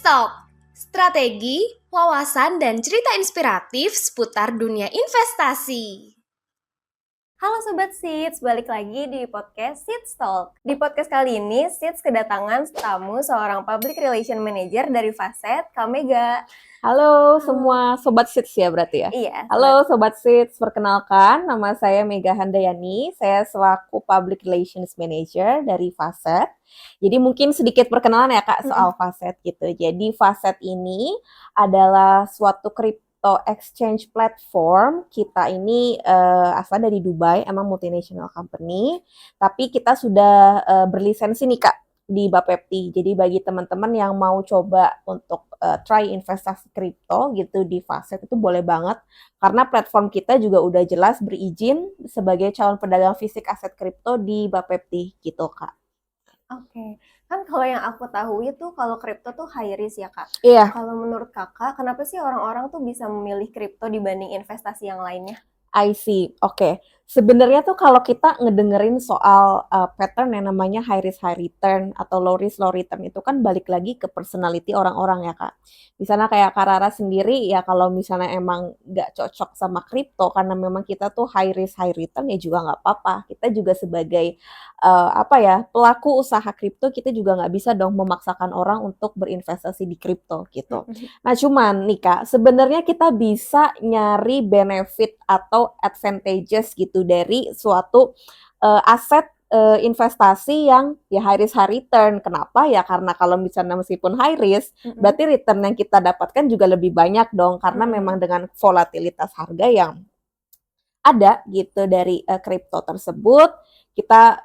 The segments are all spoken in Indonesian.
Talk, strategi, wawasan, dan cerita inspiratif seputar dunia investasi. Halo Sobat Seeds, balik lagi di podcast Seeds Talk. Di podcast kali ini, Seeds kedatangan tamu seorang Public Relation Manager dari Facet, Kak Mega. Halo semua Sobat Seeds ya berarti ya? Iya. Halo Sobat Seeds, perkenalkan nama saya Mega Handayani, saya selaku Public Relations Manager dari Facet. Jadi mungkin sedikit perkenalan ya Kak soal Facet gitu. Jadi Facet ini adalah suatu crypto exchange platform. Kita ini asal dari Dubai, emang multinational company, tapi kita sudah berlisensi nih Kak di Bapepti. Jadi bagi teman-teman yang mau coba untuk try investasi kripto gitu di Facet itu boleh banget, karena platform kita juga udah jelas berizin sebagai calon pedagang fisik aset kripto di Bapepti gitu Kak. Oke. Kan kalau yang aku tahu itu kalau kripto tuh high risk ya Kak. Iya. Kalau menurut Kakak, kenapa sih orang-orang tuh bisa memilih kripto dibanding investasi yang lainnya? I see. Oke. Sebenarnya tuh kalau kita ngedengerin soal pattern yang namanya high risk high return atau low risk low return itu kan balik lagi ke personality orang-orang ya Kak. Misalnya kayak Kak Rara sendiri ya, kalau misalnya emang nggak cocok sama kripto karena memang kita tuh high risk high return ya juga nggak apa-apa. Kita juga sebagai pelaku usaha kripto, kita juga nggak bisa dong memaksakan orang untuk berinvestasi di kripto gitu. Nah cuman nih Kak, sebenarnya kita bisa nyari benefit atau advantages gitu dari suatu aset investasi yang ya high risk high return. Kenapa? Ya karena kalau misalnya meskipun high risk, berarti return yang kita dapatkan juga lebih banyak dong, karena memang dengan volatilitas harga yang ada gitu dari kripto tersebut, kita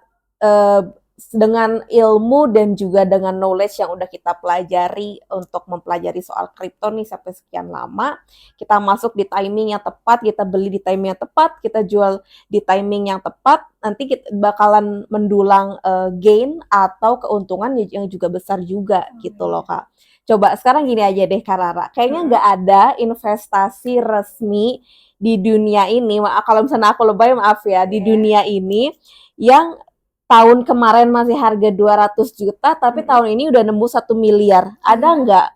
dengan ilmu dan juga dengan knowledge yang udah kita pelajari untuk mempelajari soal kripto nih sampai sekian lama, kita masuk di timing yang tepat, kita beli di timing yang tepat, kita jual di timing yang tepat, nanti kita bakalan mendulang gain atau keuntungan yang juga besar juga gitu loh Kak. Coba sekarang gini aja deh Kak Rara, kayaknya nggak ada investasi resmi di dunia ini, kalau misalnya aku lebay maaf ya, di dunia ini yang tahun kemarin masih harga 200 juta, tapi tahun ini udah nembus 1 miliar. Ada nggak?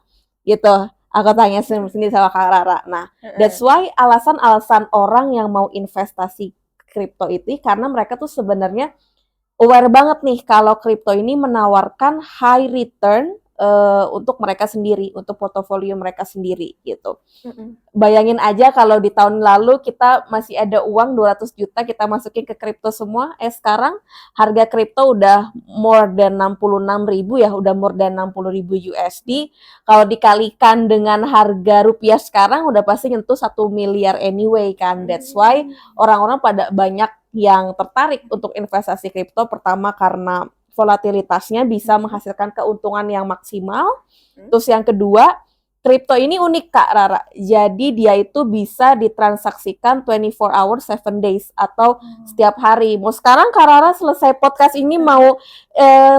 Gitu. Aku tanya sendiri sama Kak Rara. Nah, that's why alasan-alasan orang yang mau investasi kripto itu karena mereka tuh sebenarnya aware banget nih kalau kripto ini menawarkan high return untuk mereka sendiri, untuk portofolio mereka sendiri gitu. Bayangin aja kalau di tahun lalu kita masih ada uang 200 juta kita masukin ke kripto semua, sekarang harga kripto udah more than 66.000 ya, udah more than 60.000 USD. Kalau dikalikan dengan harga rupiah sekarang udah pasti nyentuh 1 miliar anyway kan. That's why orang-orang pada banyak yang tertarik untuk investasi kripto, pertama karena volatilitasnya bisa menghasilkan keuntungan yang maksimal. Terus yang kedua, kripto ini unik Kak Rara. Jadi dia itu bisa ditransaksikan 24 hours 7 days atau setiap hari. Mau sekarang Kak Rara selesai podcast ini mau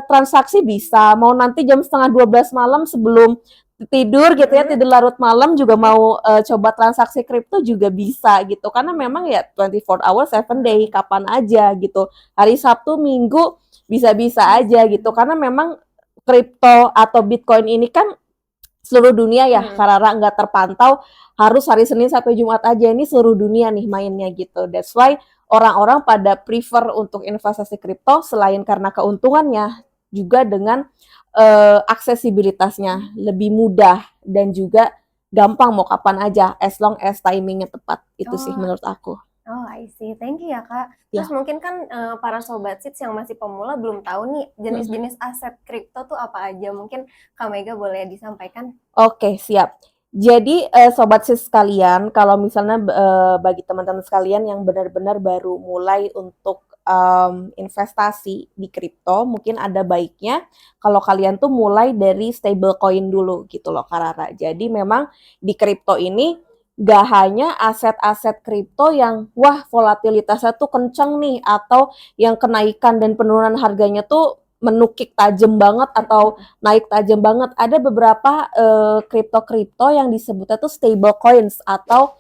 transaksi bisa, mau nanti jam 11:30 malam sebelum tidur gitu ya, tidur larut malam juga mau coba transaksi kripto juga bisa gitu. Karena memang ya 24 hours 7 day, kapan aja gitu. Hari Sabtu, Minggu bisa-bisa aja gitu. Karena memang kripto atau Bitcoin ini kan seluruh dunia ya, Karara nggak terpantau harus hari Senin sampai Jumat aja, ini seluruh dunia nih mainnya gitu. That's why orang-orang pada prefer untuk investasi kripto selain karena keuntungannya, juga dengan aksesibilitasnya lebih mudah dan juga gampang mau kapan aja, as long as timingnya tepat. Itu sih menurut aku. Oh, I see. Thank you ya, Kak. Terus mungkin kan para Sobat Seeds yang masih pemula belum tahu nih jenis-jenis aset kripto tuh apa aja. Mungkin Kak Mega boleh disampaikan? Oke, siap. Jadi Sobat Seeds sekalian, kalau misalnya bagi teman-teman sekalian yang benar-benar baru mulai untuk investasi di kripto, mungkin ada baiknya kalau kalian tuh mulai dari stablecoin dulu gitu loh Kak Rara. Jadi memang di kripto ini gak hanya aset-aset kripto yang wah volatilitasnya tuh kenceng nih, atau yang kenaikan dan penurunan harganya tuh menukik tajam banget atau naik tajam banget. Ada beberapa kripto-kripto yang disebutnya tuh stable coins atau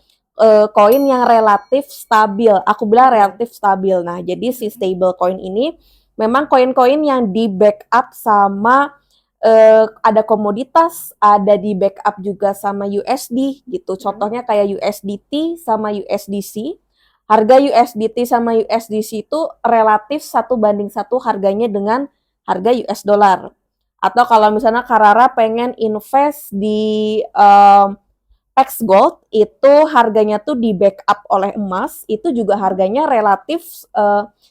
koin yang relatif stabil. Aku bilang relatif stabil. Nah, jadi si stable coin ini memang koin-koin yang di backup sama ada komoditas, ada di backup juga sama USD gitu. Contohnya kayak USDT sama USDC. Harga USDT sama USDC itu relatif 1:1 harganya dengan harga US dollar. Atau kalau misalnya Karara pengen invest di X Gold, itu harganya tuh di backup oleh emas, itu juga harganya relatif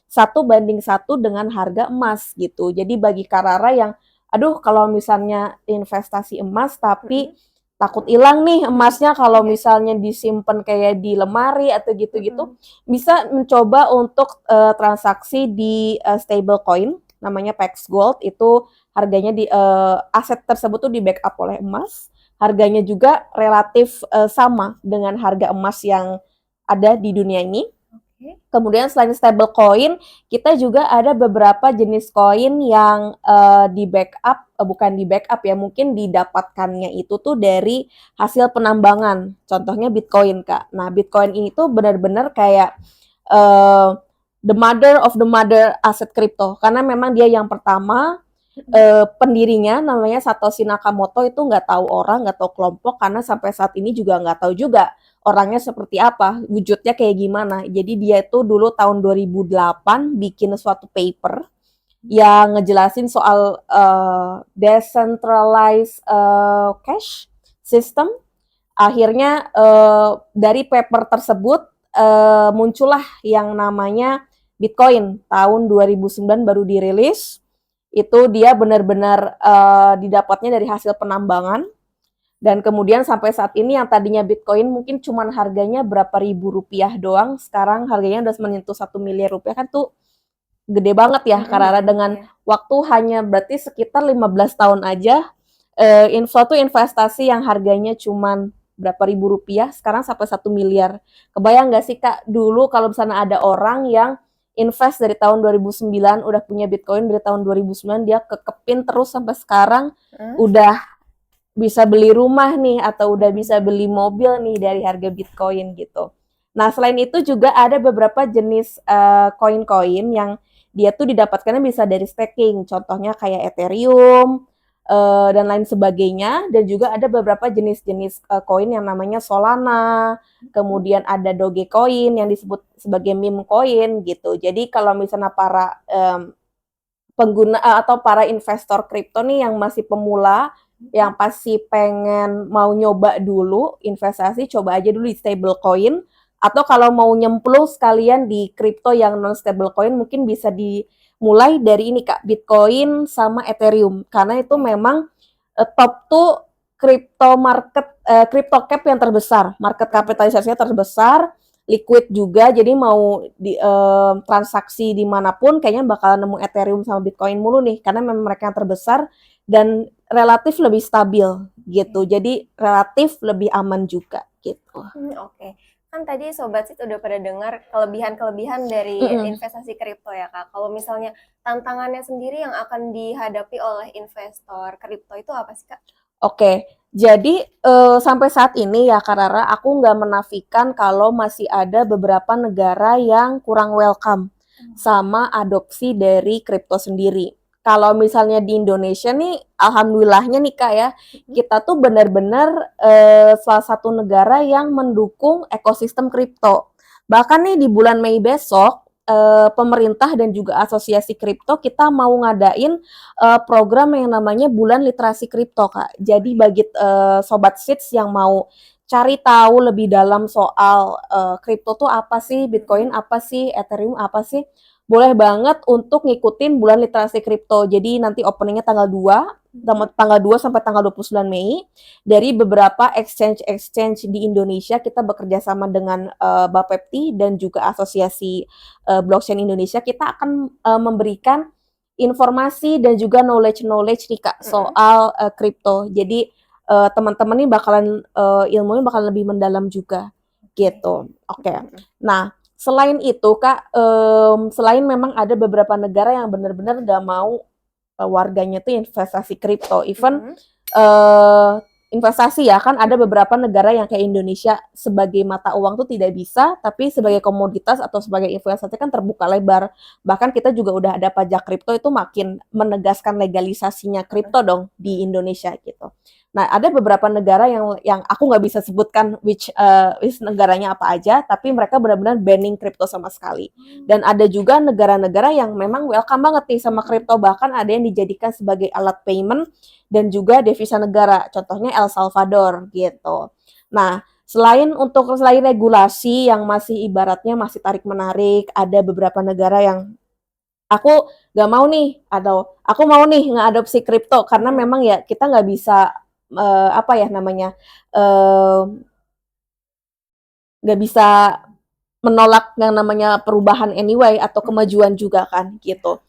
1:1 dengan harga emas gitu. Jadi bagi Karara yang, aduh kalau misalnya investasi emas tapi takut hilang nih emasnya kalau misalnya disimpan kayak di lemari atau gitu-gitu, bisa mencoba untuk transaksi di stablecoin, namanya Pax Gold, itu harganya di aset tersebut tuh di backup oleh emas. Harganya juga relatif sama dengan harga emas yang ada di dunia ini. Kemudian selain stablecoin, kita juga ada beberapa jenis koin yang di backup, bukan di backup ya, mungkin didapatkannya itu tuh dari hasil penambangan. Contohnya Bitcoin, Kak. Nah, Bitcoin ini tuh benar-benar kayak the mother of the mother aset kripto, karena memang dia yang pertama. Pendirinya namanya Satoshi Nakamoto, itu nggak tahu orang, nggak tahu kelompok, karena sampai saat ini juga nggak tahu juga orangnya seperti apa, wujudnya kayak gimana. Jadi dia itu dulu tahun 2008 bikin suatu paper yang ngejelasin soal decentralized cash system. Akhirnya dari paper tersebut muncullah yang namanya Bitcoin. Tahun 2009 baru dirilis. Itu dia benar-benar didapatnya dari hasil penambangan, dan kemudian sampai saat ini yang tadinya Bitcoin mungkin cuman harganya berapa ribu rupiah doang, sekarang harganya udah menyentuh 1 miliar rupiah, kan tuh gede banget ya, karena dengan waktu hanya berarti sekitar 15 tahun aja, suatu investasi yang harganya cuman berapa ribu rupiah sekarang sampai 1 miliar. Kebayang nggak sih Kak, dulu kalau misalnya ada orang yang invest dari tahun 2009, udah punya Bitcoin dari tahun 2009, dia kekepin terus sampai sekarang, udah bisa beli rumah nih, atau udah bisa beli mobil nih dari harga Bitcoin gitu. Nah, selain itu juga ada beberapa jenis koin-koin yang dia tuh didapatkannya bisa dari staking, contohnya kayak Ethereum, dan lain sebagainya. Dan juga ada beberapa jenis-jenis koin yang namanya Solana, kemudian ada Dogecoin yang disebut sebagai meme coin gitu. Jadi kalau misalnya para pengguna atau para investor kripto nih yang masih pemula, yang pasti pengen mau nyoba dulu investasi, coba aja dulu di stablecoin. Atau kalau mau nyemplung sekalian di kripto yang non stablecoin, mungkin bisa dimulai dari ini Kak, Bitcoin sama Ethereum, karena itu memang top tuh crypto market, crypto cap yang terbesar, market kapitalisasinya terbesar, liquid juga, jadi mau di transaksi dimanapun kayaknya bakalan nemu Ethereum sama Bitcoin mulu nih, karena memang mereka yang terbesar dan relatif lebih stabil gitu, jadi relatif lebih aman juga gitu. Oke. Kan tadi Sobat Sit udah pada dengar kelebihan-kelebihan dari investasi kripto ya Kak. Kalau misalnya tantangannya sendiri yang akan dihadapi oleh investor kripto itu apa sih Kak? Oke, jadi sampai saat ini ya Kak Rara, aku nggak menafikan kalau masih ada beberapa negara yang kurang welcome sama adopsi dari kripto sendiri. Kalau misalnya di Indonesia nih, alhamdulillahnya nih Kak ya, kita tuh benar-benar salah satu negara yang mendukung ekosistem kripto. Bahkan nih di bulan Mei besok, pemerintah dan juga asosiasi kripto kita mau ngadain program yang namanya Bulan Literasi Kripto Kak. Jadi bagi Sobat Seeds yang mau cari tahu lebih dalam soal kripto tuh apa sih, Bitcoin apa sih, Ethereum apa sih, boleh banget untuk ngikutin Bulan Literasi Kripto. Jadi nanti openingnya tanggal 2 sampai tanggal 29 Mei. Dari beberapa exchange di Indonesia, kita bekerja sama dengan Bapepti dan juga Asosiasi Blockchain Indonesia. Kita akan memberikan informasi dan juga knowledge nih Kak soal kripto. Jadi teman-teman nih bakalan ilmunya bakalan lebih mendalam juga gitu. Oke. Nah, selain itu Kak, selain memang ada beberapa negara yang benar-benar nggak mau warganya tuh investasi kripto, even investasi ya, kan ada beberapa negara yang kayak Indonesia sebagai mata uang tuh tidak bisa, tapi sebagai komoditas atau sebagai investasi kan terbuka lebar. Bahkan kita juga udah ada pajak kripto, itu makin menegaskan legalisasinya kripto dong di Indonesia gitu. Nah, ada beberapa negara yang aku nggak bisa sebutkan which negaranya apa aja, tapi mereka benar-benar banning kripto sama sekali. Dan ada juga negara-negara yang memang welcome banget nih sama kripto, bahkan ada yang dijadikan sebagai alat payment dan juga devisa negara. Contohnya El Salvador gitu. Nah, selain regulasi yang masih ibaratnya masih tarik-menarik, ada beberapa negara yang aku nggak mau nih, atau aku mau nih ngeadopsi kripto, karena memang ya kita nggak bisa apa ya namanya, nggak bisa menolak yang namanya perubahan anyway atau kemajuan juga kan gitu.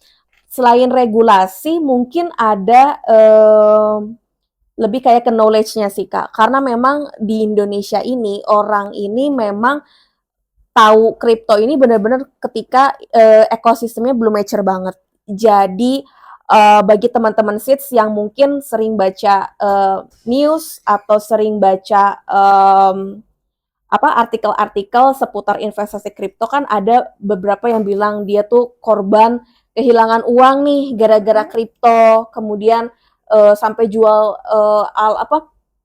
Selain regulasi mungkin ada lebih kayak ke knowledge-nya sih Kak, karena memang di Indonesia ini orang ini memang tahu kripto ini benar-benar ketika ekosistemnya belum mature banget. Jadi bagi teman-teman Seeds yang mungkin sering baca news atau sering baca artikel-artikel seputar investasi kripto, kan ada beberapa yang bilang dia tuh korban kehilangan uang nih gara-gara kripto, kemudian sampai jual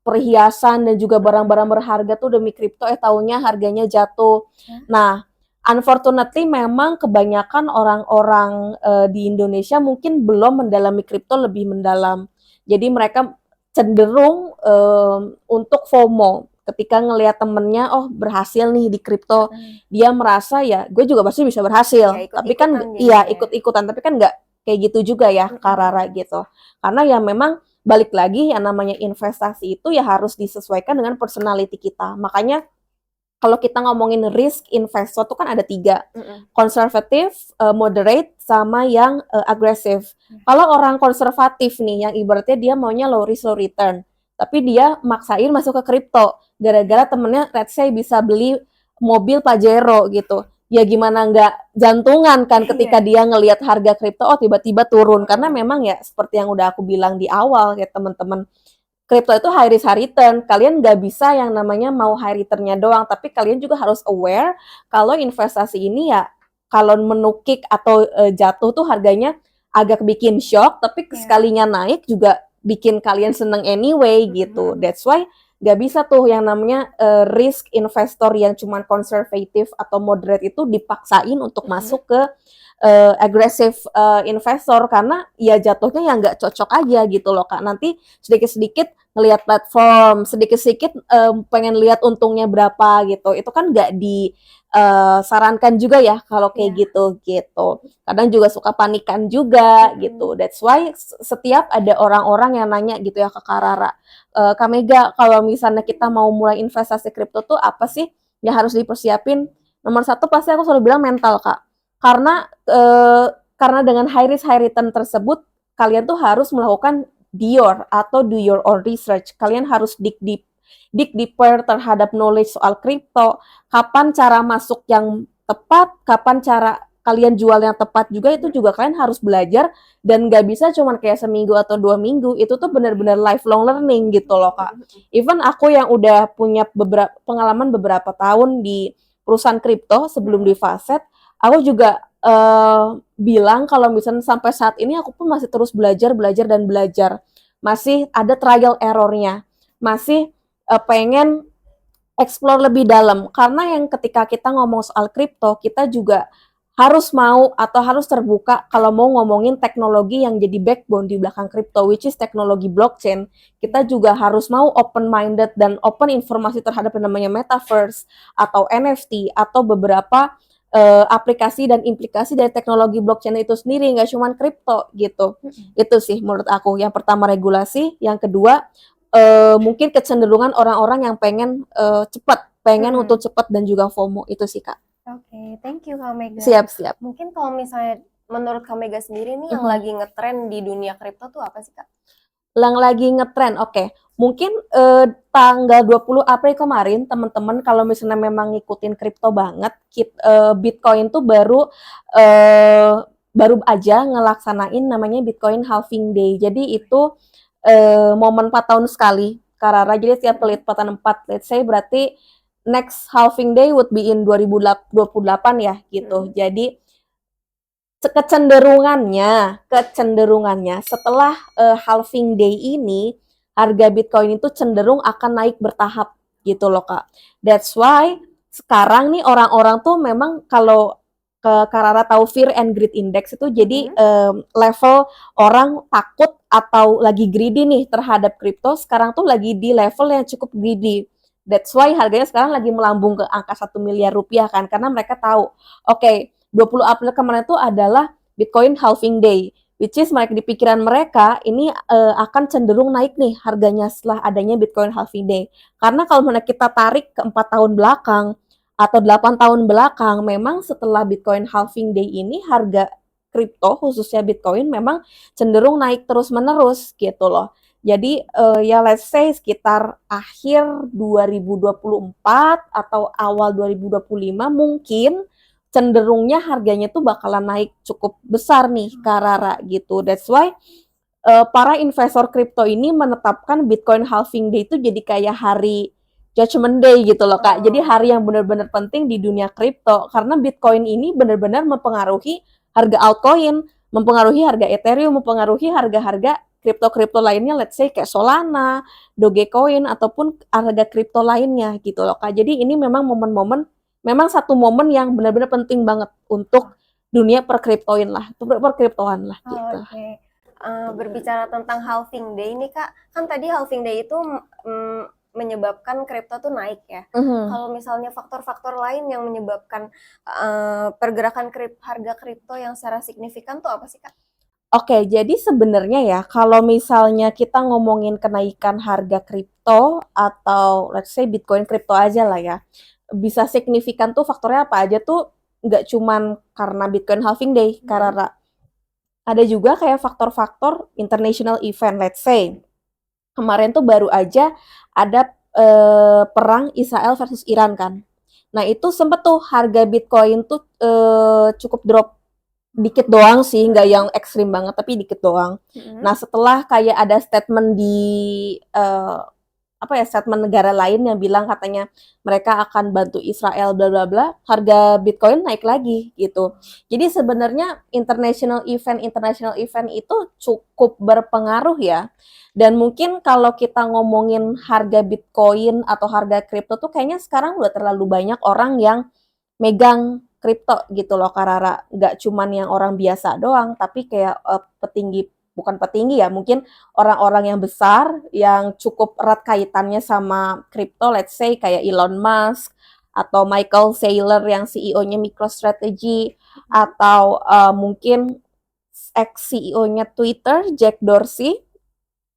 perhiasan dan juga barang-barang berharga tuh demi kripto, taunya harganya jatuh. Nah, unfortunately memang kebanyakan orang-orang di Indonesia mungkin belum mendalami kripto lebih mendalam. Jadi mereka cenderung untuk FOMO. Ketika ngelihat temennya, oh berhasil nih di kripto, dia merasa ya gue juga pasti bisa berhasil. Ya, Tapi kan ikut-ikutan, tapi kan nggak kayak gitu juga ya Kak Rara gitu. Karena ya memang balik lagi yang namanya investasi itu ya harus disesuaikan dengan personality kita. Makanya kalau kita ngomongin risk investor tuh kan ada 3, konservatif, moderate, sama yang agresif. Kalau orang konservatif nih, yang ibaratnya dia maunya low risk low return, tapi dia maksain masuk ke kripto, gara-gara temennya let's say bisa beli mobil Pajero gitu. Ya gimana nggak jantungan kan ketika dia ngelihat harga kripto, oh tiba-tiba turun. Karena memang ya seperti yang udah aku bilang di awal ya teman-teman, kripto itu high risk high return. Kalian nggak bisa yang namanya mau high returnnya doang, tapi kalian juga harus aware kalau investasi ini ya kalau menukik atau jatuh tuh harganya agak bikin shock, tapi sekalinya naik juga bikin kalian seneng anyway gitu. That's why nggak bisa tuh yang namanya risk investor yang cuma konservatif atau moderate itu dipaksain untuk masuk ke agresif investor, karena ya jatuhnya yang nggak cocok aja gitu loh Kak. Nanti sedikit-sedikit ngelihat platform, sedikit-sedikit pengen lihat untungnya berapa gitu. Itu kan nggak disarankan juga ya kalau kayak gitu. Kadang juga suka panikan juga gitu. That's why setiap ada orang-orang yang nanya gitu ya ke Kak Rara, Kak Mega, kalau misalnya kita mau mulai investasi kripto tuh apa sih yang harus dipersiapin? Nomor 1 pasti aku selalu bilang mental Kak. Karena dengan high risk high return tersebut, kalian tuh harus melakukan do your own research. Kalian harus dig deeper terhadap knowledge soal kripto, kapan cara masuk yang tepat, kapan cara kalian jual yang tepat juga, itu juga kalian harus belajar, dan nggak bisa cuman kayak seminggu atau 2 minggu, itu tuh benar-benar lifelong learning gitu loh Kak. Even aku yang udah punya pengalaman beberapa tahun di perusahaan kripto sebelum di Facet, aku juga bilang kalau misalnya sampai saat ini aku pun masih terus belajar dan belajar. Masih ada trial error-nya. Masih pengen explore lebih dalam. Karena yang ketika kita ngomong soal kripto, kita juga harus mau atau harus terbuka kalau mau ngomongin teknologi yang jadi backbone di belakang kripto, which is teknologi blockchain. Kita juga harus mau open-minded dan open informasi terhadap yang namanya metaverse atau NFT atau beberapa aplikasi dan implikasi dari teknologi blockchain itu sendiri, nggak cuma kripto gitu. Itu sih menurut aku. Yang pertama regulasi, yang kedua mungkin kecenderungan orang-orang yang pengen untuk cepat dan juga FOMO, itu sih Kak. Oke, thank you Kak Mega. Siap. Mungkin kalau misalnya menurut Kak Mega sendiri nih yang lagi ngetren di dunia kripto tuh apa sih Kak? Yang lagi ngetren, oke. Mungkin tanggal 20 April kemarin teman-teman kalau misalnya memang ngikutin kripto banget, Bitcoin tuh baru aja ngelaksanain namanya Bitcoin Halving Day. Jadi itu momen 4 tahun sekali Karara. Jadi setiap kelipatan 4, let's say berarti next halving day would be in 2028 ya gitu. Jadi kecenderungannya setelah halving day ini harga Bitcoin itu cenderung akan naik bertahap gitu loh Kak. That's why sekarang nih orang-orang tuh memang kalau ke Karara tahu Fear and Greed Index itu jadi level orang takut atau lagi greedy nih terhadap kripto sekarang tuh lagi di level yang cukup greedy. That's why harganya sekarang lagi melambung ke angka 1 miliar rupiah kan karena mereka tahu oke, 20 April kemarin itu adalah Bitcoin halving day, which is mereka di pikiran mereka ini akan cenderung naik nih harganya setelah adanya Bitcoin halving day. Karena kalau kita tarik ke 4 tahun belakang atau 8 tahun belakang, memang setelah Bitcoin halving day ini harga kripto khususnya Bitcoin memang cenderung naik terus-menerus gitu loh. Jadi ya let's say sekitar akhir 2024 atau awal 2025 mungkin cenderungnya harganya tuh bakalan naik cukup besar nih Karara gitu. That's why para investor kripto ini menetapkan Bitcoin halving day itu jadi kayak hari Judgment Day gitu loh Kak. Jadi hari yang benar-benar penting di dunia kripto karena Bitcoin ini benar-benar mempengaruhi harga altcoin, mempengaruhi harga Ethereum, mempengaruhi harga-harga kripto-kripto lainnya, let's say kayak Solana, Dogecoin ataupun harga kripto lainnya gitu loh Kak. Jadi ini memang memang satu momen yang benar-benar penting banget untuk dunia perkriptoan lah gitu. Oke. Berbicara tentang halving day nih Kak, kan tadi halving day itu menyebabkan kripto tuh naik ya. Kalau misalnya faktor-faktor lain yang menyebabkan pergerakan harga kripto yang secara signifikan tuh apa sih Kak? Oke, jadi sebenarnya ya kalau misalnya kita ngomongin kenaikan harga kripto atau let's say Bitcoin kripto aja lah ya, bisa signifikan tuh faktornya apa aja tuh nggak cuman karena Bitcoin halving day, karena ada juga kayak faktor-faktor international event, let's say kemarin tuh baru aja ada perang Israel versus Iran kan. Nah itu sempet tuh harga Bitcoin tuh cukup drop dikit doang sih, nggak yang ekstrim banget tapi dikit doang. Nah setelah kayak ada statement di statement negara lain yang bilang katanya mereka akan bantu Israel bla bla bla, harga Bitcoin naik lagi gitu. Jadi sebenarnya international event itu cukup berpengaruh ya. Dan mungkin kalau kita ngomongin harga Bitcoin atau harga kripto tuh kayaknya sekarang udah terlalu banyak orang yang megang kripto gitu loh Karara. Nggak cuman yang orang biasa doang, tapi kayak bukan petinggi ya, mungkin orang-orang yang besar yang cukup erat kaitannya sama kripto, let's say kayak Elon Musk atau Michael Saylor yang CEO-nya MicroStrategy atau mungkin ex-CEO-nya Twitter, Jack Dorsey.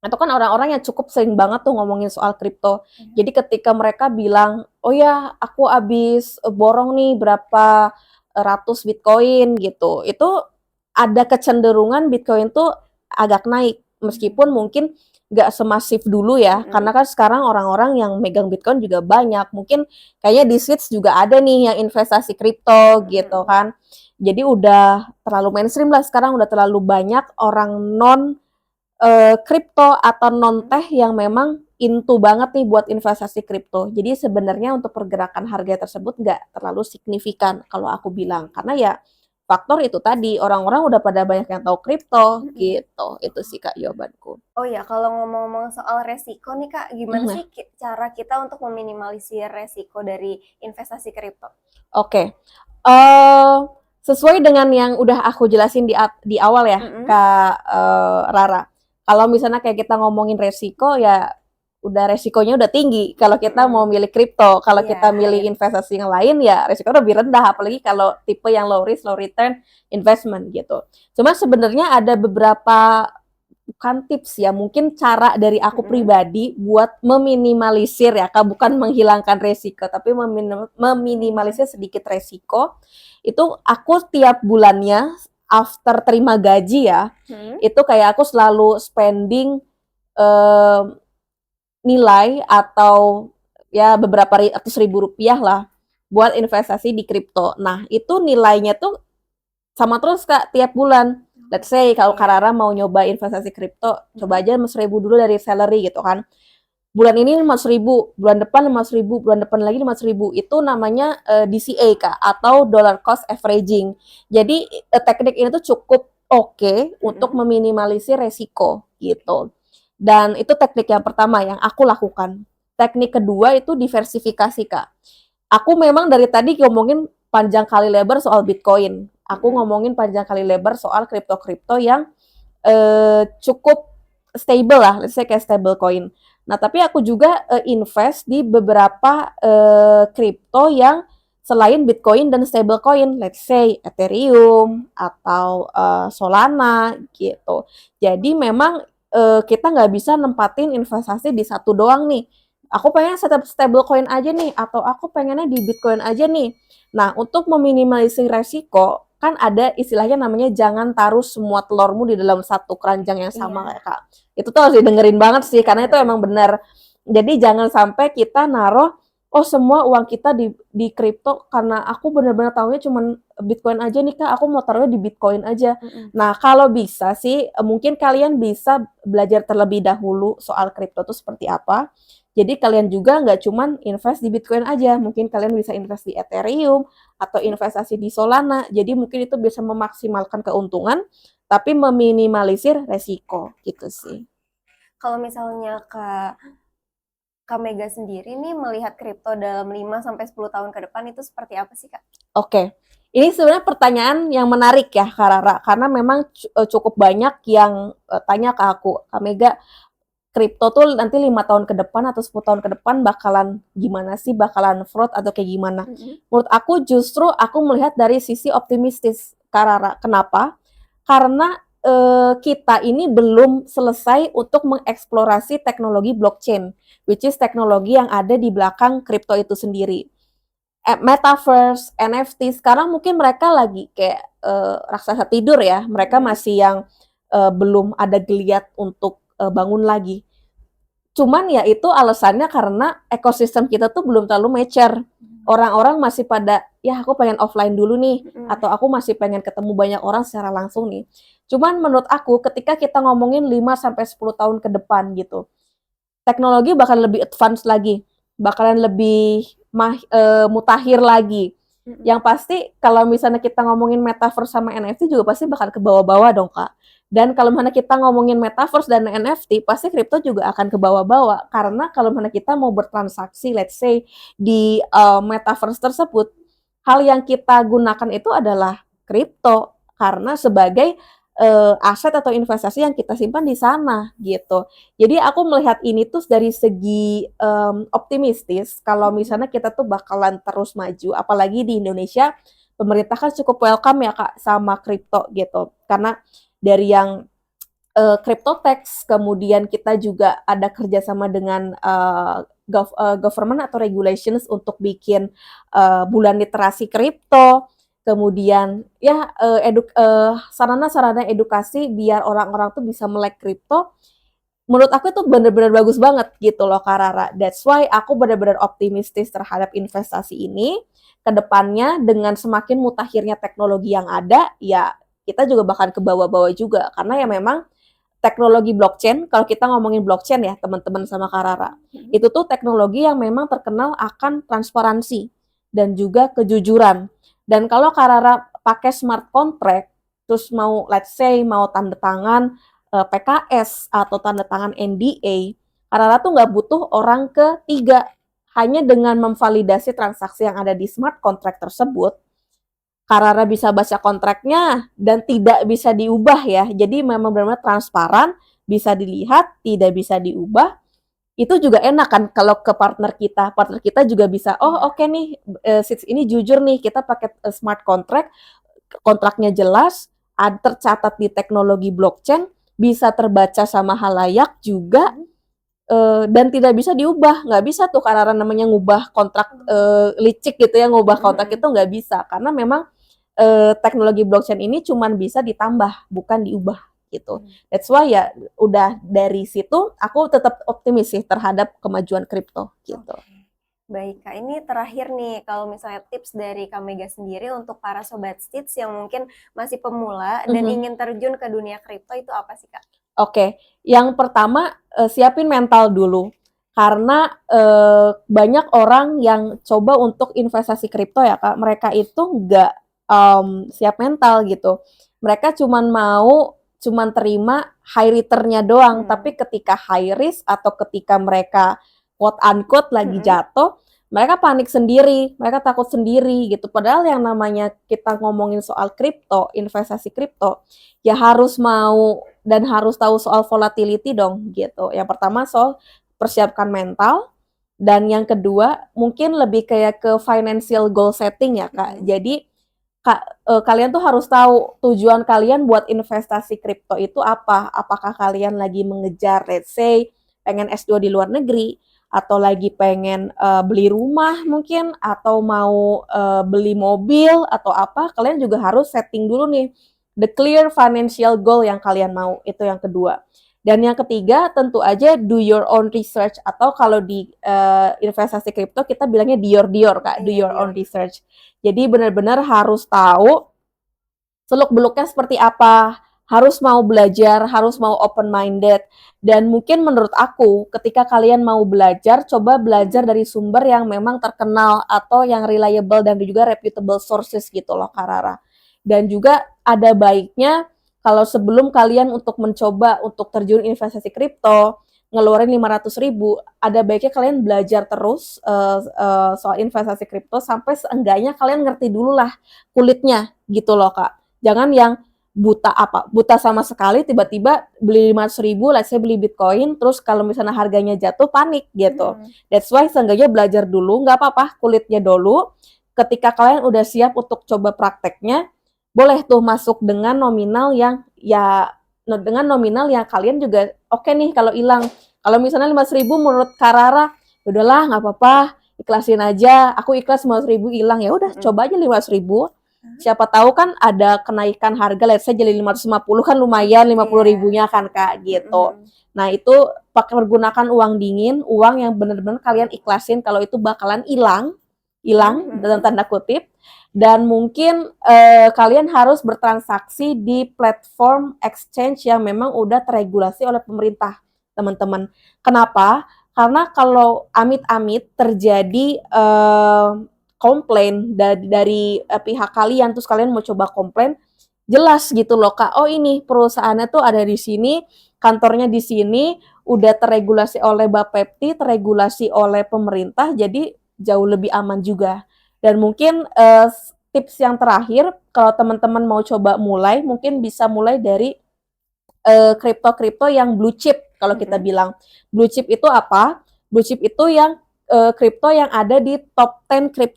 Itu kan orang-orang yang cukup sering banget tuh ngomongin soal kripto. Jadi ketika mereka bilang, oh ya aku abis borong nih berapa ratus Bitcoin gitu, itu ada kecenderungan Bitcoin tuh agak naik. Meskipun mungkin nggak semasif dulu ya, karena kan sekarang orang-orang yang megang Bitcoin juga banyak. Mungkin kayaknya di Switch juga ada nih yang investasi kripto gitu kan. Jadi udah terlalu mainstream lah sekarang, udah terlalu banyak orang non kripto atau non teh yang memang into banget nih buat investasi kripto. Jadi sebenarnya untuk pergerakan harga tersebut nggak terlalu signifikan kalau aku bilang. Karena ya faktor itu tadi, orang-orang udah pada banyak yang tahu kripto gitu. Itu sih Kak jawabanku. Oh ya, kalau ngomong-ngomong soal resiko nih Kak, gimana sih cara kita untuk meminimalisir resiko dari investasi kripto? Oke. Sesuai dengan yang udah aku jelasin di awal ya, Kak Rara. Kalau misalnya kayak kita ngomongin resiko ya udah resikonya udah tinggi kalau kita mau milih kripto. Kalau kita milih investasi yang lain ya resiko lebih rendah, apalagi kalau tipe yang low risk low return investment gitu. Cuma sebenarnya ada beberapa bukan tips ya, mungkin cara dari aku pribadi buat meminimalisir ya, bukan menghilangkan resiko tapi meminimalisir sedikit resiko. Itu aku tiap bulannya after terima gaji ya, itu kayak aku selalu spending nilai atau ya beberapa ratus ribu rupiah lah buat investasi di kripto. Nah itu nilainya tuh sama terus Kak tiap bulan. Let's say kalau Karara mau nyoba investasi kripto, coba aja 1.000 dulu dari salary gitu kan. bulan ini 500.000, bulan depan 500.000, bulan depan lagi 500.000. Itu namanya DCA Kak, atau dollar cost averaging. Jadi teknik ini tuh cukup oke untuk meminimalisir resiko gitu. Dan itu teknik yang pertama yang aku lakukan. Teknik kedua itu diversifikasi Kak. Aku memang dari tadi ngomongin panjang kali lebar soal Bitcoin. Aku ngomongin panjang kali lebar soal kripto-kripto yang cukup stable lah, let's say kayak stable coin. Nah, tapi aku juga invest di beberapa kripto yang selain Bitcoin dan stable coin, let's say Ethereum atau Solana gitu. Jadi memang kita nggak bisa nempatin investasi di satu doang nih. Aku pengen tetap stable coin aja nih, atau aku pengennya di Bitcoin aja nih. Nah, untuk meminimalisir resiko, kan ada istilahnya namanya jangan taruh semua telurmu di dalam satu keranjang yang sama Iya. kayak Kak. Itu tuh harus didengerin banget sih, karena itu emang benar. Jadi jangan sampai kita naruh, oh semua uang kita di kripto karena aku benar-benar tahunya cuman Bitcoin aja nih Kak, aku mau taruhnya di Bitcoin aja. Nah, kalau bisa sih mungkin kalian bisa belajar terlebih dahulu soal kripto itu seperti apa. Jadi kalian juga nggak cuman invest di Bitcoin aja, mungkin kalian bisa invest di Ethereum atau investasi di Solana. Jadi mungkin itu bisa memaksimalkan keuntungan, tapi meminimalisir resiko gitu sih. Kalau misalnya Kak Mega sendiri nih melihat kripto dalam 5 sampai 10 tahun ke depan itu seperti apa sih, Kak? Oke, ini sebenarnya pertanyaan yang menarik ya Kak Rara, karena memang cukup banyak yang tanya ke aku, Kak Mega, kripto tuh nanti 5 tahun ke depan atau 10 tahun ke depan bakalan gimana sih, bakalan fraud atau kayak gimana? Menurut aku justru aku melihat dari sisi optimistis, Kak Rara. Kenapa? Karena kita ini belum selesai untuk mengeksplorasi teknologi blockchain, which is teknologi yang ada di belakang kripto itu sendiri. Metaverse, NFT, sekarang mungkin mereka lagi kayak raksasa tidur ya, mereka masih yang belum ada geliat untuk bangun lagi. Cuman ya itu alasannya karena ekosistem kita tuh belum terlalu mature. Orang-orang masih pada, ya aku pengen offline dulu nih, atau aku masih pengen ketemu banyak orang secara langsung nih. Cuman menurut aku ketika kita ngomongin 5-10 tahun ke depan gitu, teknologi bakal lebih advance lagi, bakalan lebih mutakhir lagi. Yang pasti kalau misalnya kita ngomongin metaverse sama NFT juga pasti bakal ke bawah-bawah dong Kak. Dan kalau mana kita ngomongin metaverse dan NFT, pasti kripto juga akan ke bawah-bawah. Karena kalau mana kita mau bertransaksi, let's say di metaverse tersebut, hal yang kita gunakan itu adalah kripto karena sebagai aset atau investasi yang kita simpan di sana gitu. Jadi aku melihat ini tuh dari segi optimistis kalau misalnya kita tuh bakalan terus maju, apalagi di Indonesia pemerintah kan cukup welcome ya Kak sama kripto gitu. Karena dari yang CryptoTax, kemudian kita juga ada kerjasama dengan government atau regulations untuk bikin bulan literasi kripto. Kemudian ya sarana-sarana edukasi biar orang-orang tuh bisa melek kripto. Menurut aku itu benar-benar bagus banget gitu loh Kak Rara. That's why aku benar-benar optimistis terhadap investasi ini. Kedepannya dengan semakin mutakhirnya teknologi yang ada, ya kita juga bakal ke bawah-bawah juga. Karena ya memang teknologi blockchain, kalau kita ngomongin blockchain ya teman-teman sama Kak Rara, itu tuh teknologi yang memang terkenal akan transparansi dan juga kejujuran. Dan kalau Kak Rara pakai smart contract, terus mau let's say mau tanda tangan PKS atau tanda tangan NDA, Kak Rara tuh nggak butuh orang ketiga. Hanya dengan memvalidasi transaksi yang ada di smart contract tersebut, Karara bisa baca kontraknya dan tidak bisa diubah ya. Jadi memang benar-benar transparan, bisa dilihat, tidak bisa diubah. Itu juga enak kan kalau ke partner kita. Partner kita juga bisa, oh oke nih, ini jujur nih, kita pakai smart contract, kontraknya jelas, tercatat di teknologi blockchain, bisa terbaca sama halayak juga, dan tidak bisa diubah. Nggak bisa tuh karena namanya ngubah kontrak licik gitu ya, ngubah kontrak itu nggak bisa. Karena memang teknologi blockchain ini cuman bisa ditambah, bukan diubah gitu. That's why ya udah dari situ aku tetap optimis sih terhadap kemajuan kripto gitu. Baik, Kak. Ini terakhir nih, kalau misalnya tips dari Kak Mega sendiri untuk para sobat Stitch yang mungkin masih pemula dan ingin terjun ke dunia kripto itu apa sih, Kak? Oke, yang pertama siapin mental dulu. Karena banyak orang yang coba untuk investasi kripto ya Kak, mereka itu nggak siap mental gitu. Mereka cuman terima high return-nya doang, tapi ketika high risk atau ketika mereka quote unquote lagi jatuh, mereka panik sendiri, mereka takut sendiri gitu. Padahal yang namanya kita ngomongin soal kripto, investasi kripto, ya harus mau dan harus tahu soal volatility dong gitu. Yang pertama soal persiapkan mental, dan yang kedua mungkin lebih kayak ke financial goal setting ya Kak. Jadi kalian tuh harus tahu tujuan kalian buat investasi kripto itu apa. Apakah kalian lagi mengejar, let's say, pengen S2 di luar negeri, atau lagi pengen beli rumah mungkin, atau mau beli mobil, atau apa. Kalian juga harus setting dulu nih, the clear financial goal yang kalian mau, itu yang kedua. Dan yang ketiga tentu aja do your own research, atau kalau di investasi kripto kita bilangnya dior Kak, do your own research. Jadi benar-benar harus tahu seluk-beluknya seperti apa, harus mau belajar, harus mau open minded. Dan mungkin menurut aku ketika kalian mau belajar, coba belajar dari sumber yang memang terkenal atau yang reliable dan juga reputable sources gitu loh Kak Rara. Dan juga ada baiknya kalau sebelum kalian untuk mencoba untuk terjun investasi kripto, ngeluarin 500.000, ada baiknya kalian belajar terus soal investasi kripto sampai seenggaknya kalian ngerti dulu lah kulitnya gitu loh Kak. Jangan yang buta sama sekali, tiba-tiba beli 500.000, let's say beli Bitcoin, terus kalau misalnya harganya jatuh panik gitu. That's why seenggaknya belajar dulu, nggak apa-apa kulitnya dulu. Ketika kalian udah siap untuk coba prakteknya, boleh tuh masuk dengan nominal yang kalian juga oke nih kalau hilang. Kalau misalnya 500.000 menurut Karara, udahlah nggak apa-apa, ikhlasin aja. Aku ikhlas 500.000 hilang, ya udah coba aja 500.000. Siapa tahu kan ada kenaikan harga, let's say jadi 550 kan lumayan 50.000-nya kan Kak gitu. Nah itu pergunakan uang dingin, uang yang benar-benar kalian ikhlasin kalau itu bakalan hilang dalam tanda kutip. Dan mungkin kalian harus bertransaksi di platform exchange yang memang udah terregulasi oleh pemerintah, teman-teman. Kenapa? Karena kalau amit-amit terjadi komplain dari pihak kalian, terus kalian mau coba komplain, jelas gitu loh Kak, oh ini perusahaannya tuh ada di sini, kantornya di sini, udah terregulasi oleh Bapepti, terregulasi oleh pemerintah, jadi jauh lebih aman juga. Dan mungkin tips yang terakhir, kalau teman-teman mau coba mulai, mungkin bisa mulai dari kripto-kripto yang blue chip, kalau kita bilang. Blue chip itu apa? Blue chip itu yang kripto yang ada di top 10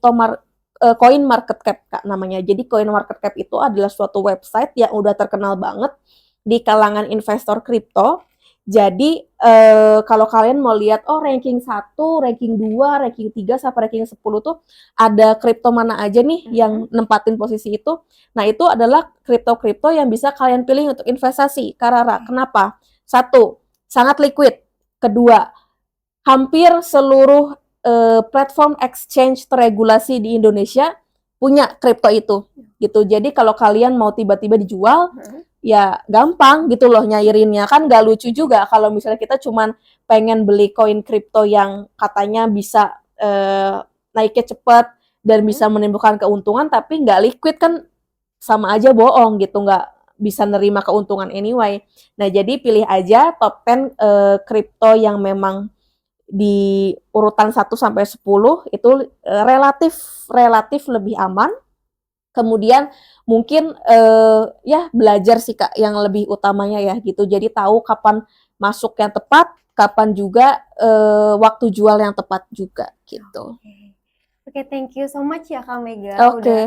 coin market cap Kak namanya. Jadi coin market cap itu adalah suatu website yang udah terkenal banget di kalangan investor kripto. Jadi kalau kalian mau lihat ranking 1, ranking 2, ranking 3 sampai ranking 10 tuh ada kripto mana aja nih yang nempatin posisi itu. Nah, itu adalah kripto-kripto yang bisa kalian pilih untuk investasi. Karara, kenapa? 1, sangat liquid. Kedua, hampir seluruh platform exchange terregulasi di Indonesia punya kripto itu gitu. Jadi kalau kalian mau tiba-tiba dijual, ya gampang gitu loh nyairinnya. Kan gak lucu juga kalau misalnya kita cuman pengen beli koin kripto yang katanya bisa naiknya cepat dan bisa menimbulkan keuntungan, tapi nggak liquid, kan sama aja bohong gitu, nggak bisa nerima keuntungan anyway. Nah, jadi pilih aja top 10 kripto yang memang di urutan 1 sampai 10 itu relatif lebih aman. Kemudian mungkin ya belajar sih Kak yang lebih utamanya ya gitu. Jadi tahu kapan masuk yang tepat, kapan juga waktu jual yang tepat juga gitu. Oke, thank you so much ya Kak Mega Oke. udah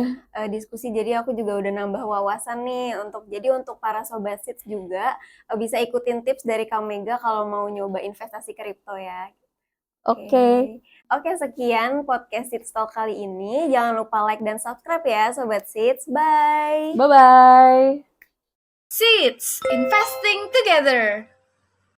diskusi. Jadi aku juga udah nambah wawasan nih untuk para sobat Seeds juga bisa ikutin tips dari Kak Mega kalau mau nyoba investasi kripto ya. Oke. Oke, sekian podcast Seeds Talk kali ini. Jangan lupa like dan subscribe ya sobat Seeds. Bye. Bye-bye. Seeds, investing together.